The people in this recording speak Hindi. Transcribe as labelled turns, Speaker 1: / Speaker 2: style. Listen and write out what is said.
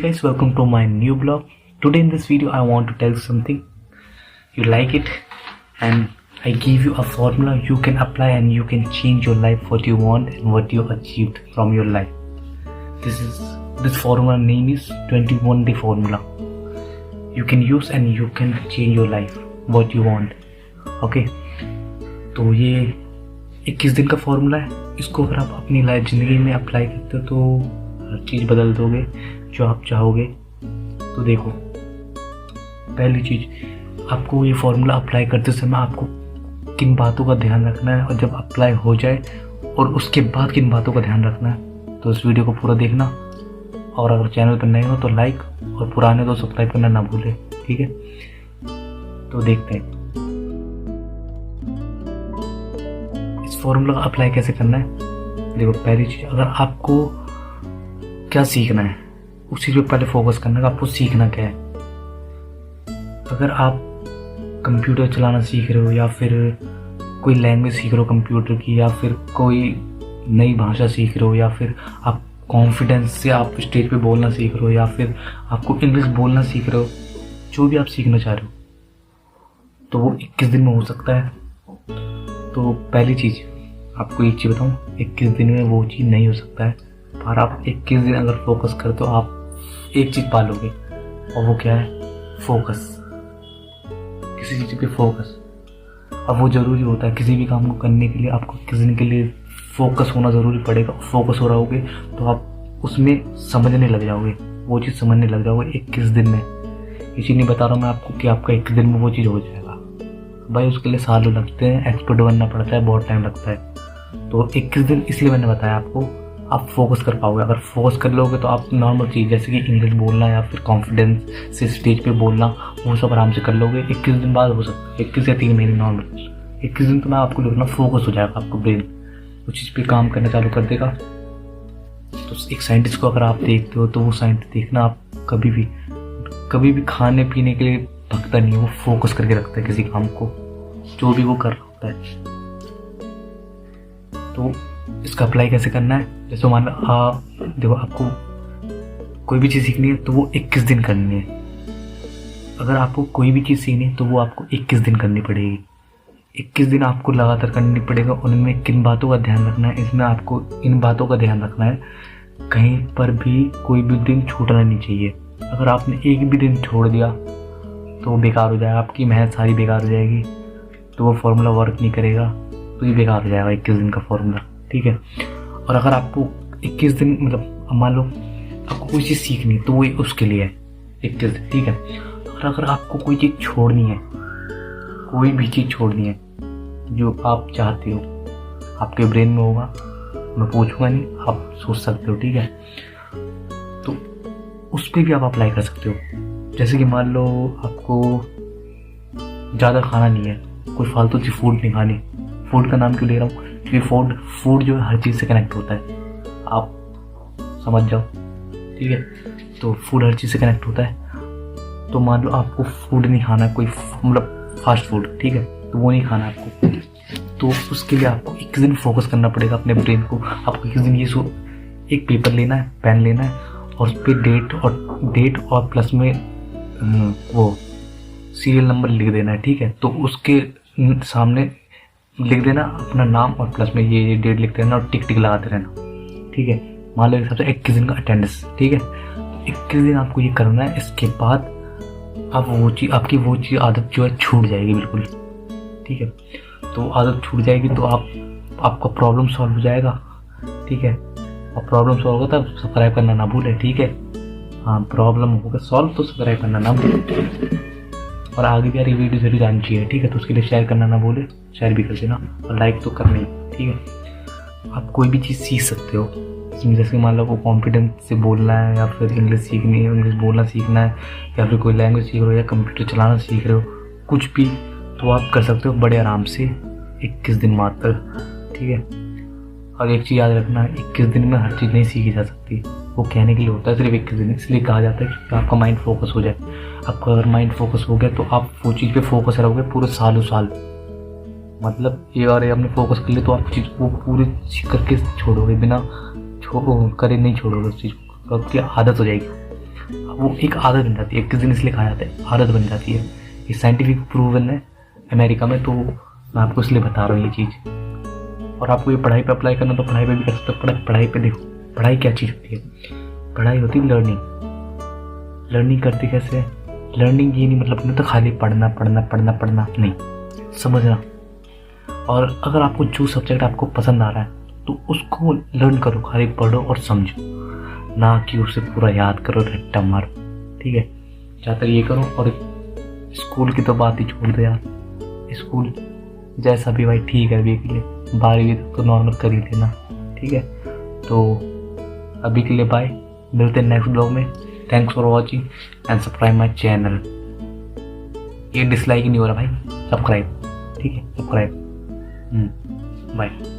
Speaker 1: guys, welcome to my new blog. Today in this video I want to tell you something. You like it and I give you a formula you can apply and you can change your life what you want and what you achieved from your life. This formula name is 21 day formula. You can use and you can change your life what you want. Okay, तो ये 21 दिन का फॉर्मूला है. इसको अगर आप अपनी लाइफ ज़िंदगी में अप्लाई करते हो तो हर चीज़ बदल दोगे जो आप चाहोगे. तो देखो, पहली चीज़, आपको ये फॉर्मूला अप्लाई करते समय आपको किन बातों का ध्यान रखना है और जब अप्लाई हो जाए और उसके बाद किन बातों का ध्यान रखना है, तो इस वीडियो को पूरा देखना. और अगर चैनल पर नए हो तो लाइक और पुराने तो सब्सक्राइब करना ना भूलें. ठीक है, तो देखते हैं इस फॉर्मूला का अप्लाई कैसे करना है. देखो, पहली चीज़, अगर आपको क्या सीखना है उस चीज़ पे पहले फोकस करना है. आपको सीखना क्या है. अगर आप कंप्यूटर चलाना सीख रहे हो या फिर कोई लैंग्वेज सीख रहे हो कंप्यूटर की, या फिर कोई नई भाषा सीख रहे हो, या फिर आप कॉन्फिडेंस से आप स्टेज पे बोलना सीख रहे हो, या फिर आपको इंग्लिश बोलना सीख रहे हो, जो भी आप सीखना चाह रहे हो, तो वो 21 दिन में हो सकता है. तो पहली चीज़ आपको एक चीज़ बताऊँ, 21 दिन में वो चीज़ नहीं हो सकता है. पर आप 21 दिन अगर फोकस करते हो आप एक चीज़ पालोगे, और वो क्या है, फोकस. किसी चीज़ पे फोकस. अब वो ज़रूरी होता है किसी भी काम को करने के लिए. आपको किसी दिन के लिए फोकस होना ज़रूरी पड़ेगा. फोकस हो रहोगे तो आप उसमें समझने लग जाओगे, वो चीज़ समझने लग जाओगे 21 दिन में. इसी नहीं बता रहा हूँ मैं आपको कि आपका 21 दिन में वो चीज़ हो जाएगा. भाई उसके लिए सालों लगते हैं, एक्सपर्ट बनना पड़ता है, बहुत टाइम लगता है. तो 21 दिन इसलिए मैंने बताया आपको, आप फोकस कर पाओगे. अगर फोकस कर लोगे तो आप नॉर्मल चीज़ जैसे कि इंग्लिश बोलना या फिर कॉन्फिडेंस से स्टेज पे बोलना, वो सब आराम से कर लोगे. 21 दिन बाद हो सकता है, 21 या 3 महीने नॉर्मल. 21 दिन तो मैं आपको बोलूँ, फोकस हो जाएगा. आपको ब्रेन उस चीज़ पे काम करना चालू कर देगा. तो एक साइंटिस्ट को अगर आप देखते हो तो वो साइंटिस्ट देखना, आप कभी भी खाने पीने के लिए भगता नहीं है. वो फोकस करके रखता है किसी काम को, जो भी वो कर रहा होता है. तो इसका अप्लाई कैसे करना है. जैसे मान लो देखो, आपको कोई भी चीज़ सीखनी है तो वो 21 दिन करनी है. अगर आपको कोई भी चीज़ सीखनी है तो वो आपको 21 दिन करनी पड़ेगी. 21 दिन आपको लगातार करनी पड़ेगा. उनमें किन बातों का ध्यान रखना है, इसमें आपको इन बातों का ध्यान रखना है, कहीं पर भी कोई भी दिन छूटना नहीं चाहिए. अगर आपने एक भी दिन छोड़ दिया तो वो बेकार हो जाएगा. आपकी मेहनत सारी बेकार हो जाएगी. तो वो फॉर्मूला वर्क नहीं करेगा, तो ये बेकार हो जाएगा 21 दिन का फॉर्मूला. ठीक है. और अगर आपको 21 दिन, मतलब मान लो आपको कोई चीज़ सीखनी है तो वो उसके लिए है 21 दिन. ठीक है. और अगर आपको कोई चीज़ छोड़नी है, कोई भी चीज़ छोड़नी है जो आप चाहते हो, आपके ब्रेन में होगा, मैं पूछूंगा नहीं, आप सोच सकते हो. ठीक है. तो उस पर भी आप अप्लाई कर सकते हो. जैसे कि मान लो आपको ज़्यादा खाना नहीं है, कोई फालतू सी फूड नहीं खानी. फूड का नाम क्यों ले रहा हूँ, क्योंकि फूड जो है हर चीज़ से कनेक्ट होता है. आप समझ जाओ. ठीक है. तो फूड हर चीज़ से कनेक्ट होता है. तो मान लो आपको फूड नहीं खाना, कोई मतलब फास्ट फूड, ठीक है, तो वो नहीं खाना आपको. तो उसके लिए आपको 21 दिन फोकस करना पड़ेगा अपने ब्रेन को. आपको 21 दिन एक पेपर लेना है, पेन लेना है, और उस पर डेट और प्लस में वो सीरियल नंबर लिख देना है. ठीक है. तो उसके सामने लिख देना अपना नाम और प्लस में ये डेट लिख देना और टिक टिक लगाते रहना. ठीक है. मान लो सबसे 21 दिन का अटेंडेंस. ठीक है. 21 दिन आपको ये करना है. इसके बाद आप आपकी वो चीज़ आदत जो है छूट जाएगी बिल्कुल. ठीक है. तो आदत छूट जाएगी तो आपका प्रॉब्लम सॉल्व हो जाएगा. ठीक है. और प्रॉब्लम सॉल्व होगा तब सब्सक्राइब करना ना भूलें. ठीक है. हाँ, प्रॉब्लम होगा सॉल्व तो सब्सक्राइब करना ना भूलें. और आगे भी यार ये वीडियो जरूर जाननी चाहिए. ठीक है. तो उसके लिए शेयर करना ना भूलें, शेयर भी कर देना और लाइक तो करना ही. ठीक है. आप कोई भी चीज़ सीख सकते हो. इसमें जैसे मान लो को कॉन्फिडेंस से बोलना है, या फिर इंग्लिश सीखनी है, इंग्लिश बोलना सीखना है, या फिर कोई लैंग्वेज सीख रहे हो, या कंप्यूटर चलाना सीख रहे हो, कुछ भी, तो आप कर सकते हो बड़े आराम से 21 दिन मात्र. ठीक है. और एक चीज़ याद रखना, 21 दिन में हर चीज़ नहीं सीखी जा सकती. वो कहने के लिए होता है सिर्फ 21 दिन, इसलिए कहा जाता है कि आपका माइंड फोकस हो जाए. आपका अगर माइंड फोकस हो गया तो आप वो चीज़ पे फोकस रहोगे पूरे सालों साल. मतलब ये बार आपने फोकस कर लिया तो आप चीज़ वो पूरी करके छोड़ोगे, बिना करे नहीं छोड़ोगे उस चीज़ को, आपकी आदत हो जाएगी. वो एक आदत बन जाती है, 21 दिन इसलिए खाया जाता है, आदत बन जाती है। ये साइंटिफिक प्रूवन है अमेरिका में, तो मैं आपको इसलिए बता रहा हूँ ये चीज़। और आपको ये पढ़ाई पे अप्लाई करना तो पढ़ाई पे भी कर सकते हो। पढ़ाई पे देखो, पढ़ाई क्या चीज़ होती है? पढ़ाई होती है लर्निंग। लर्निंग करती कैसे है? लर्निंग ये नहीं मतलब नहीं तो खाली पढ़ना पढ़ना पढ़ना पढ़ना नहीं, समझना। और अगर आपको जो सब्जेक्ट आपको पसंद आ रहा है तो उसको लर्न करो, खाली पढ़ो और समझो, ना कि उसे पूरा याद करो, रट्टा मारो। ठीक है, ज़्यादातर ये करो। और स्कूल की तो बात ही छोड़ दो यार, स्कूल जैसा भी भाई ठीक है अभी के लिए, 12वीं तक तो नॉर्मल कर ही देना। ठीक है, तो अभी के लिए बाय, मिलते हैं नेक्स्ट ब्लॉग में। Thanks for watching and subscribe my channel. ये डिसलाइक नहीं हो रहा भाई, सब्सक्राइब। ठीक है, सब्सक्राइब। बाय।